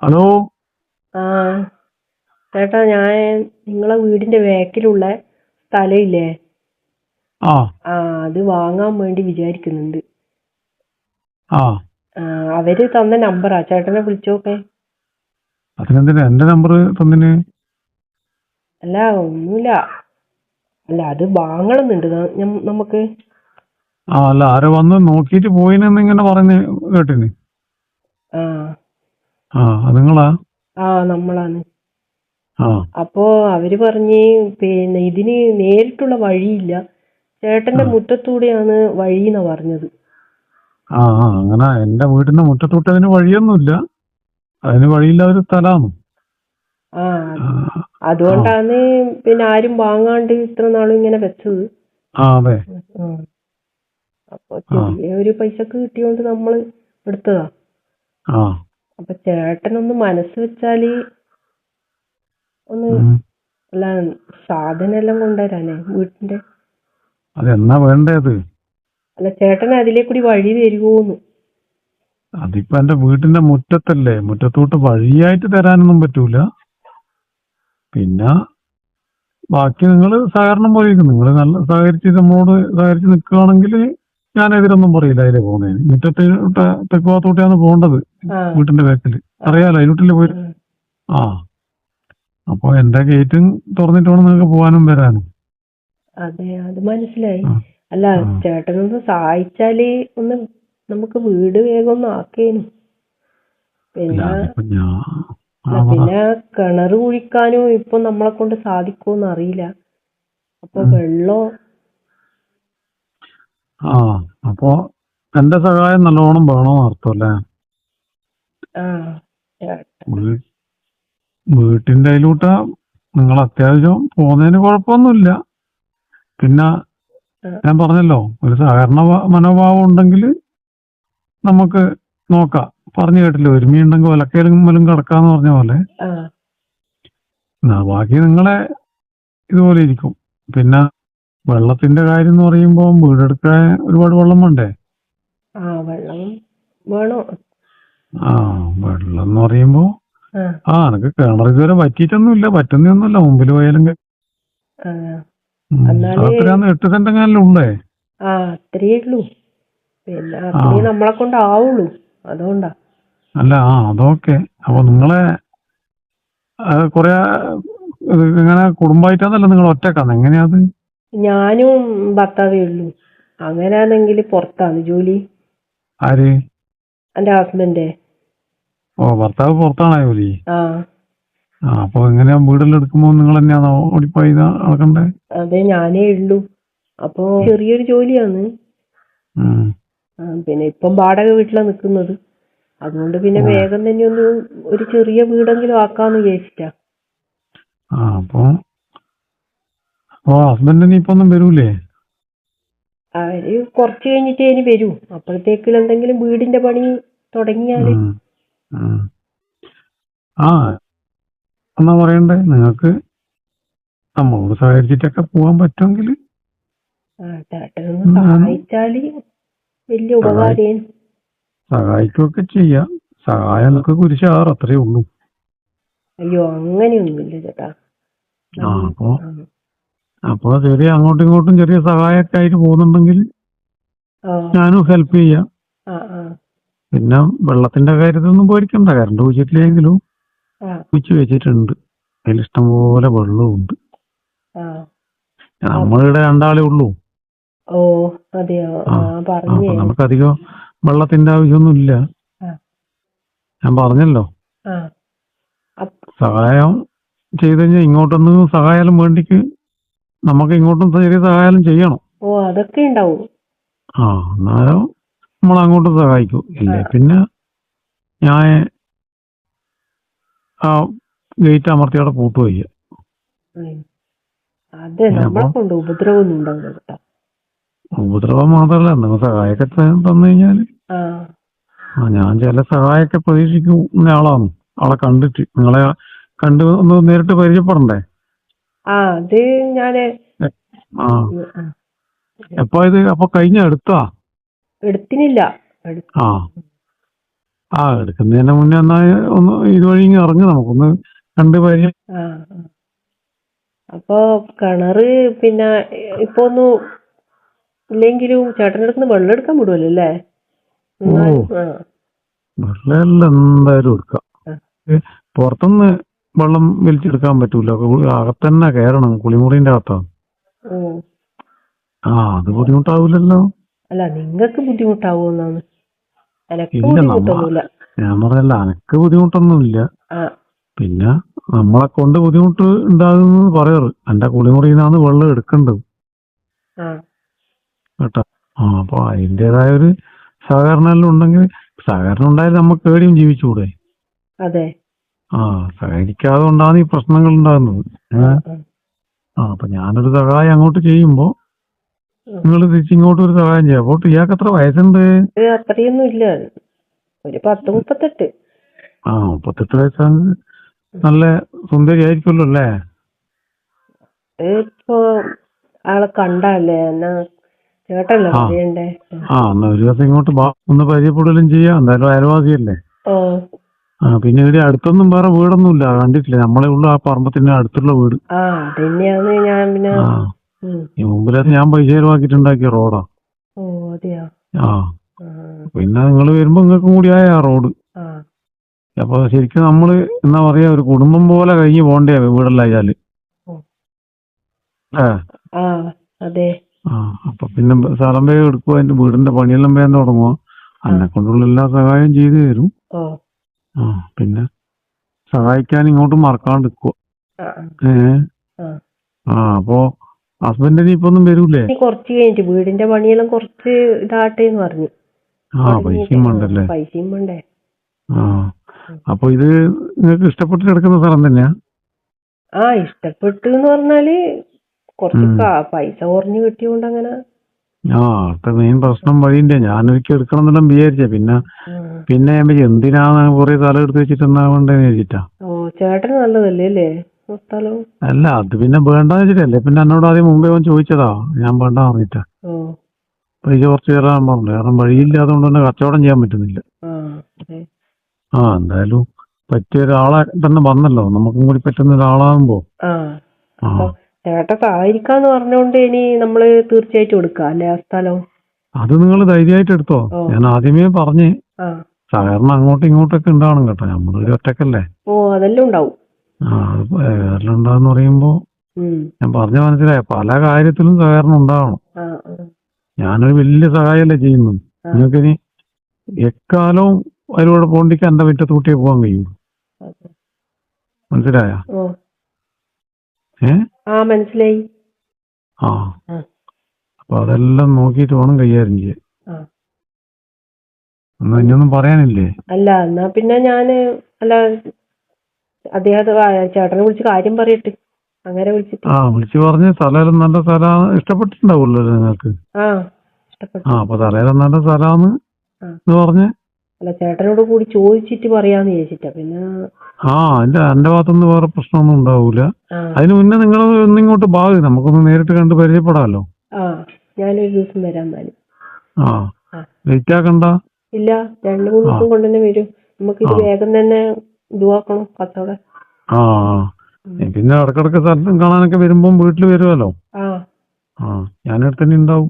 Hello. ആ ചേട്ടാ, ഞാൻ നിങ്ങളെ വീടിന്റെ ബാക്കിലുള്ള സ്ഥലമില്ലേ, ആ അത് വാങ്ങാൻ വേണ്ടി വിചാരിക്കുന്നുണ്ട്. ആ അവര് തന്ന നമ്പറാ, ചേട്ടനെ വിളിച്ചോക്കെ. അതിനെന്തിനാ എന്റെ നമ്പർ തന്നിന്? അല്ല, ഒന്നുമില്ല. അല്ല, അത് വാങ്ങണമെന്നുണ്ട് നമുക്ക്. അല്ല, ആരോ വന്ന് നോക്കിയിട്ട് പോയിനെന്ന് ഇങ്ങനെ പറഞ്ഞ് കേട്ടിന്. ആ അത് നിങ്ങളാ? നമ്മളാണ്. ആ അപ്പോ അവര് പറഞ്ഞ് പിന്നെ ഇതിന് നേരിട്ടുള്ള വഴിയില്ല, ചേട്ടന്റെ മുറ്റത്തൂടെയാണ് വഴിന്നാ പറഞ്ഞത്. അങ്ങനെ എന്റെ വീടിന്റെ മുറ്റത്തോട്ട് അതിന് വഴിയൊന്നുമില്ല. അതിന് വഴിയില്ലാതൊരു സ്ഥലമാണ്. ആ അതുകൊണ്ടാണ് പിന്നെ ആരും വാങ്ങാണ്ട് ഇത്ര നാളും ഇങ്ങനെ വെച്ചത്. അതെ. അപ്പൊ ചെറിയ ഒരു പൈസക്ക് കിട്ടിയോണ്ട് നമ്മള് എടുത്തതാ. ആ അപ്പൊ ചേട്ടനൊന്ന് മനസ്സ് വെച്ചാല് ഒന്ന് അല്ല സാധനം എല്ലാം കൊണ്ടുവരാനേ വീട്ടിന്റെ. അതെന്നാ വേണ്ടത്? അല്ല, ചേട്ടൻ അതിലേ കൂടി വഴി തരുവോന്ന്. അതിപ്പോ എന്റെ വീടിന്റെ മുറ്റത്തല്ലേ, മുറ്റത്തോട്ട് വഴിയായിട്ട് തരാനൊന്നും പറ്റൂല. പിന്നെ ബാക്കി നിങ്ങൾ സഹകരണം പോലെ നിങ്ങൾ നല്ല സഹകരിച്ച് നമ്മളോട് സഹകരിച്ച് നിൽക്കുകയാണെങ്കിൽ ഞാൻ എതിരൊന്നും പറയില്ല. അതിലെ പോകുന്നതിന് മുറ്റത്ത് തെക്ക് ഭാഗത്തോട്ടാണ് പോകേണ്ടത്, വീട്ടിന്റെ ബാക്കിൽ. അറിയാലോ, അതിലൂട്ടില് പോയി. അപ്പൊ എന്റെ ഗേറ്റും തുറന്നിട്ട് വേണം നിങ്ങൾക്ക് പോകാനും വരാനും. അതെ, അത് മനസ്സിലായി. അല്ല, ചേട്ടനൊന്ന് സഹായിച്ചാല് ഒന്ന് നമുക്ക് വീട് വേഗം ഒന്ന് ആക്കേനു. പിന്നെ കിണറ് കുഴിക്കാനും ഇപ്പൊ നമ്മളെ കൊണ്ട് സാധിക്കുമെന്ന് അറിയില്ല. അപ്പൊ വെള്ളം അപ്പൊ എന്റെ സഹായം നല്ലോണം വേണോന്ന് അർത്ഥമല്ലേ? വീട്ടിന്റെ അതിലൂട്ട നിങ്ങൾ അത്യാവശ്യം പോകുന്നതിന് കുഴപ്പമൊന്നുമില്ല. പിന്നെ ഞാൻ പറഞ്ഞല്ലോ, ഒരു സഹകരണ മനോഭാവം ഉണ്ടെങ്കിൽ നമുക്ക് നോക്കാം. പറഞ്ഞു കേട്ടില്ലേ, ഒരുമയുണ്ടെങ്കിൽ ഒലക്കയിലും കിടക്കാന്ന് പറഞ്ഞ പോലെ. ബാക്കി നിങ്ങളെ ഇതുപോലെ ഇരിക്കും. പിന്നെ വെള്ളത്തിന്റെ കാര്യം എന്ന് പറയുമ്പോ വീടെടുക്കാൻ ഒരുപാട് വെള്ളം വേണ്ടേ? വെള്ളം വേണോ? വെള്ളം എന്ന് പറയുമ്പോ എനക്ക് കിണർ ഇതുവരെ പറ്റിയിട്ടൊന്നുമില്ല, പറ്റുന്നൊന്നുമില്ല. മുമ്പിൽ പോയാലും അത്രയാന്ന് 8 സെന്റ് എങ്ങാനും ഉള്ളേ. അത്രയേ ഉള്ളൂ. പിന്നെ അത്രേ നമ്മളെ കൊണ്ട് ആവുള്ളൂ, അതുകൊണ്ടാ. അല്ല, അതൊക്കെ. അപ്പൊ നിങ്ങളെ കൊറേ ഇങ്ങനെ കുടുംബമായിട്ടാന്നല്ല, നിങ്ങൾ ഒറ്റക്കാന്ന്? എങ്ങനെയാ അത്? ഞാനും ഭർത്താവേ ഉള്ളൂ. അങ്ങനെയാണെങ്കിൽ പുറത്താണ് ജോലി. ആര്? എന്റെ ഹസ്ബൻഡ്. ഭർത്താവ് പുറത്താണോ ജോലി? അപ്പൊ എങ്ങനെയാ വീടെല്ലാം എടുക്കുമ്പോ നിങ്ങൾ തന്നെയാണോ ഓടിപ്പോയി നടക്കണ്ടേ? അതെ, ഞാനേ ഉള്ളൂ. അപ്പൊ ചെറിയൊരു ജോലിയാണ്. പിന്നെ ഇപ്പം വാടക വീട്ടിലാണ് നിക്കുന്നത്. അതുകൊണ്ട് പിന്നെ വേഗം തന്നെ ഒരു ചെറിയ വീടെങ്കിലും ആക്കാന്ന് വിചാരിച്ചിട്ടാ. അപ്പൊ ഹസ്ബൻഡിന് ഇപ്പൊ ഒന്നും വരൂലേ? അവര് കുറച്ച് കഴിഞ്ഞിട്ട് ഇനി വരൂ. അപ്പോഴത്തേക്ക് എന്തെങ്കിലും വീടിന്റെ പണി തുടങ്ങിയാല്. എന്നാ പറയണ്ടേ, നിങ്ങൾക്ക് നമ്മളോട് സഹകരിച്ചിട്ടൊക്കെ പോകാൻ പറ്റുമെങ്കിൽ ചേട്ടനൊന്ന് സഹായിച്ചാല് വലിയ ഉപകാരം. സഹായിക്കുകയൊക്കെ ചെയ്യാം. സഹായം നമുക്ക് കുരിശാറ്, അത്രേ ഉള്ളൂ. അയ്യോ, അങ്ങനെയൊന്നുമില്ല ചേട്ടാ. അപ്പൊ ചെറിയ അങ്ങോട്ടും ഇങ്ങോട്ടും ചെറിയ സഹായമൊക്കെ ആയിട്ട് പോകുന്നുണ്ടെങ്കിൽ ഞാനും ഹെൽപ്പ് ചെയ്യാം. പിന്നെ വെള്ളത്തിന്റെ കാര്യത്തിലൊന്നും പേടിക്കണ്ട. കറണ്ട് കുഴിച്ചിട്ടില്ലെങ്കിലും കുഴിച്ച് വെച്ചിട്ടുണ്ട്. അതിൽ ഇഷ്ടംപോലെ വെള്ളവും ഉണ്ട്. നമ്മളിവിടെ 2 ആളേ ഉള്ളൂ. അപ്പൊ നമുക്കധികം വെള്ളത്തിന്റെ ആവശ്യമൊന്നും ഇല്ല. ഞാൻ പറഞ്ഞല്ലോ, സഹായം ചെയ്ത് കഴിഞ്ഞാൽ ഇങ്ങോട്ടൊന്ന് സഹായം വേണ്ടിക്ക് നമുക്ക് ഇങ്ങോട്ടും ചെറിയ സഹായം ചെയ്യണം. അതൊക്കെ ഉണ്ടാവും. എന്നാലും നമ്മൾ അങ്ങോട്ടും സഹായിക്കും. ഇല്ലേ പിന്നെ ഞാൻ ഗേറ്റ് അമർത്തി അവിടെ പൂട്ടുവയ്യ. ഉപദ്രവം മാത്രല്ല, നിങ്ങൾ സഹായമൊക്കെ തന്നു കഴിഞ്ഞാല് ഞാൻ ചില സഹായമൊക്കെ പ്രതീക്ഷിക്കുന്ന ആളാണ്. ആളെ കണ്ടിട്ട്, നിങ്ങളെ കണ്ട് ഒന്ന് നേരിട്ട് പരിചയപ്പെടണ്ടേ? അത് ഞാന് അപ്പൊ കഴിഞ്ഞ എടുത്തിനില്ല. ആ എടുക്കുന്നതിന് മുന്നേ എന്നാ ഒന്ന് ഇതുവഴി ഇങ്ങ് ഇറങ്ങി നമുക്കൊന്ന് കണ്ട് പരിചയം. ആ ആ. അപ്പൊ കിണറ് പിന്നെ ഇപ്പൊ ഒന്നും ഇല്ലെങ്കിലും ചേട്ടൻ്റെ അടുത്ത് വെള്ളം എടുക്കാൻ വിടുമല്ലോ അല്ലേ? എന്നാലും വെള്ളമെല്ലാം എന്തായാലും എടുക്കാം. ആ. പുറത്തുനിന്ന് വെള്ളം വലിച്ചെടുക്കാൻ പറ്റൂല. അകത്തന്നെ കയറണം. കുളിമുറിന്റെ അകത്താണ്. ഓ അത് ബുദ്ധിമുട്ടാവൂലല്ലോ. അല്ല നിങ്ങൾക്ക് ബുദ്ധിമുട്ടാവുമെന്നാണ്. എനക്ക് ഇല്ല ബുദ്ധിമുട്ടൊന്നുമില്ല. ഞാൻ പറഞ്ഞല്ല എനക്ക് ബുദ്ധിമുട്ടൊന്നുമില്ല. ആ പിന്നെ നമ്മളെ കൊണ്ട് ബുദ്ധിമുട്ട് ഉണ്ടാകുന്നത് പറയാറ്. എന്റെ കുളിമുറിയിൽ നിന്നാണ് വെള്ളം എടുക്കേണ്ടത് ആ കേട്ടോ. അപ്പൊ അതിൻ്റെതായ ഒരു സഹകരണം എല്ലാം ഉണ്ടെങ്കിൽ, സഹകരണം ഉണ്ടായാലും നമുക്ക് എവിടെയും ജീവിച്ചുകൂടെ? അതെ. സഹകരിക്കാതെ കൊണ്ടാണ് ഈ പ്രശ്നങ്ങൾ ഉണ്ടാകുന്നത്. അപ്പൊ ഞാനൊരു സഹായം അങ്ങോട്ട് ചെയ്യുമ്പോ നിങ്ങൾ തിരിച്ചിങ്ങോട്ട് ഒരു സഹായം ചെയ്യാം. അപ്പോൾ ഇയാൾക്ക് എത്ര വയസ്സുണ്ട്? അത്രയൊന്നും ഇല്ല, ഒരു 10-38. 38 വയസ്സാണ്. നല്ല സുന്ദരി ആയിരിക്കുമല്ലോ അല്ലേ? ഇപ്പൊ ആളെ കണ്ടല്ലേ എന്നാ ചേട്ടല്ലേ പറയണ്ടേ. എന്നാ ഒരു ദിവസം ഇങ്ങോട്ട് ഒന്ന് പരിചയപ്പെടലും ചെയ്യാം. എന്തായാലും അയൽവാസിയല്ലേ. പിന്നെ ഇവിടെ അടുത്തൊന്നും വേറെ വീടൊന്നുമില്ല, കണ്ടിട്ടില്ല. നമ്മളെ ഉള്ളു ആ പറമ്പത്തിന്റെ അടുത്തുള്ള വീട്. അതന്നെയാണ് ഞാൻ പിന്നെ ഈ മുമ്പിലത് ഞാൻ പൈസ ചെലവാക്കിട്ടുണ്ടാക്കിയ റോഡാ. പിന്നെ നിങ്ങൾ വരുമ്പോ നിങ്ങൾക്കും കൂടി ആയ റോഡ്. അപ്പൊ ശരിക്കും നമ്മള് എന്താ പറയാ, ഒരു കുടുംബം പോലെ കഴിഞ്ഞ് പോണ്ടേ വീടെല്ലായാല്. അപ്പൊ പിന്നെ സ്ഥലം വേഗം എടുക്കുക, അതിന്റെ വീടിന്റെ പണിയെല്ലാം വേഗം തുടങ്ങുക. എന്നെ കൊണ്ടുള്ള എല്ലാ സഹായം ചെയ്തു തരും. പിന്നെ സഹായിക്കാൻ ഇങ്ങോട്ട് മറക്കാണ്ട് നിൽക്കുക. അപ്പൊ ഹസ്ബൻഡിന് ഇപ്പൊ ഒന്നും വരൂലേ? കുറച്ച് കഴിഞ്ഞിട്ട് വീടിന്റെ പണിയെല്ലാം കുറച്ച് ഇതാട്ടെ എന്ന് പറഞ്ഞു. പൈസയും വേണ്ടല്ലേ? പൈസയും വേണ്ടേ. അപ്പൊ ഇത് നിങ്ങൾക്ക് ഇഷ്ടപ്പെട്ട് കിടക്കുന്ന സ്ഥലം തന്നെയാ? ഇഷ്ടപ്പെട്ടു എന്ന് പറഞ്ഞാല് കുറച്ച് പൈസ കുറഞ്ഞു കിട്ടിയോണ്ട് അങ്ങനെ. അടുത്ത മെയിൻ പ്രശ്നം വഴിന്റെ ഞാനൊരിക്കൽ എടുക്കണം എന്നെല്ലാം വിചാരിച്ചേ. പിന്നെ എന്തിനാണ് കുറെ സ്ഥലം എടുത്ത് വെച്ചിട്ടുണ്ടാവേണ്ടെന്ന് വിചാരിച്ചിട്ടാ. ചേട്ടന് നല്ലതല്ലേ അല്ലേ സ്ഥലം? അല്ല, അത് പിന്നെ വേണ്ടെന്ന് വെച്ചിട്ടല്ലേ. പിന്നെ എന്നോട് ആദ്യം മുമ്പേ ചോദിച്ചതാ, ഞാൻ വേണ്ട പറഞ്ഞിട്ടാ. പൈസ കുറച്ച് തരാൻ പറഞ്ഞു. കാരണം വഴിയില്ലാത്തതുകൊണ്ട് തന്നെ കച്ചവടം ചെയ്യാൻ പറ്റുന്നില്ല. എന്തായാലും പറ്റിയ ഒരാളെ തന്നെ വന്നല്ലോ, നമുക്കും കൂടി പറ്റുന്ന ഒരാളാകുമ്പോ. ചേട്ടൻ സഹായിക്കാന്ന് പറഞ്ഞോണ്ട് ഇനി നമ്മള് തീർച്ചയായിട്ടും എടുക്കാം അല്ലേ ആ സ്ഥലം? അത് നിങ്ങൾ ധൈര്യമായിട്ട് എടുത്തോ. ഞാൻ ആദ്യമേ പറഞ്ഞ് സഹകരണം അങ്ങോട്ടും ഇങ്ങോട്ടൊക്കെ ഉണ്ടാവണം കേട്ടോ. നമ്മളൊരു ഒറ്റക്കല്ലേ. അതെല്ലാം ഉണ്ടാവും. അതെല്ലാം ഉണ്ടാന്ന് പറയുമ്പോ ഞാൻ പറഞ്ഞ മനസ്സിലായ പല കാര്യത്തിലും സഹകരണം ഉണ്ടാവണം. ഞാനൊരു വലിയ സഹായമല്ലേ ചെയ്യുന്നു. നിങ്ങൾക്കിനി എക്കാലവും അതിലൂടെ പോണ്ടിക്ക് എന്റെ മുറ്റത്തൂട്ടിയെ പോകാൻ കഴിയും. മനസ്സിലായ? മനസ്സിലായി. അപ്പൊ അതെല്ലാം നോക്കിയിട്ട് വേണം കൈകാര്യം ചെയ്യാൻ. ഇനിയൊന്നും പറയാനില്ലേ? അല്ല എന്നാ പിന്നെ ഞാന് അദ്ദേഹത്തെ ചേട്ടനെ വിളിച്ച് കാര്യം പറയട്ടെ. അങ്ങനെ വിളിച്ചു പറഞ്ഞ് സ്ഥലം നല്ല സ്ഥലമാണ്, ഇഷ്ടപ്പെട്ടിട്ടുണ്ടാവുമല്ലോ നിങ്ങൾക്ക്. അപ്പൊ സ്ഥലം നല്ല സ്ഥലമാണ് പറഞ്ഞ്. അല്ല ചേട്ടനോട് കൂടി ചോദിച്ചിട്ട് പറയാന്ന് വിചാരിച്ചിട്ടാ. പിന്നെ എന്റെ ഭാഗത്തുനിന്ന് വേറെ പ്രശ്നമൊന്നും ഉണ്ടാവൂല. അതിന് മുന്നേ നിങ്ങൾ ഒന്നിങ്ങോട്ട് നമുക്കൊന്ന് നേരിട്ട് കണ്ട് പരിചയപ്പെടാമല്ലോ. ഞാനൊരു ദിവസം വരാം എന്നാലും. ലേറ്റ് ആക്കണ്ട. ഇല്ല, 2-3 ദിവസം കൊണ്ട് തന്നെ വരും. നമുക്ക് ഇത് വേഗം തന്നെ ഇതുവാക്കണം കച്ചവടം. പിന്നെ ഇടക്കിടക്ക് സ്ഥലത്തും കാണാനൊക്കെ വരുമ്പോ വീട്ടിൽ വരുമല്ലോ. ഞാനിവിടെ തന്നെ ഉണ്ടാവും.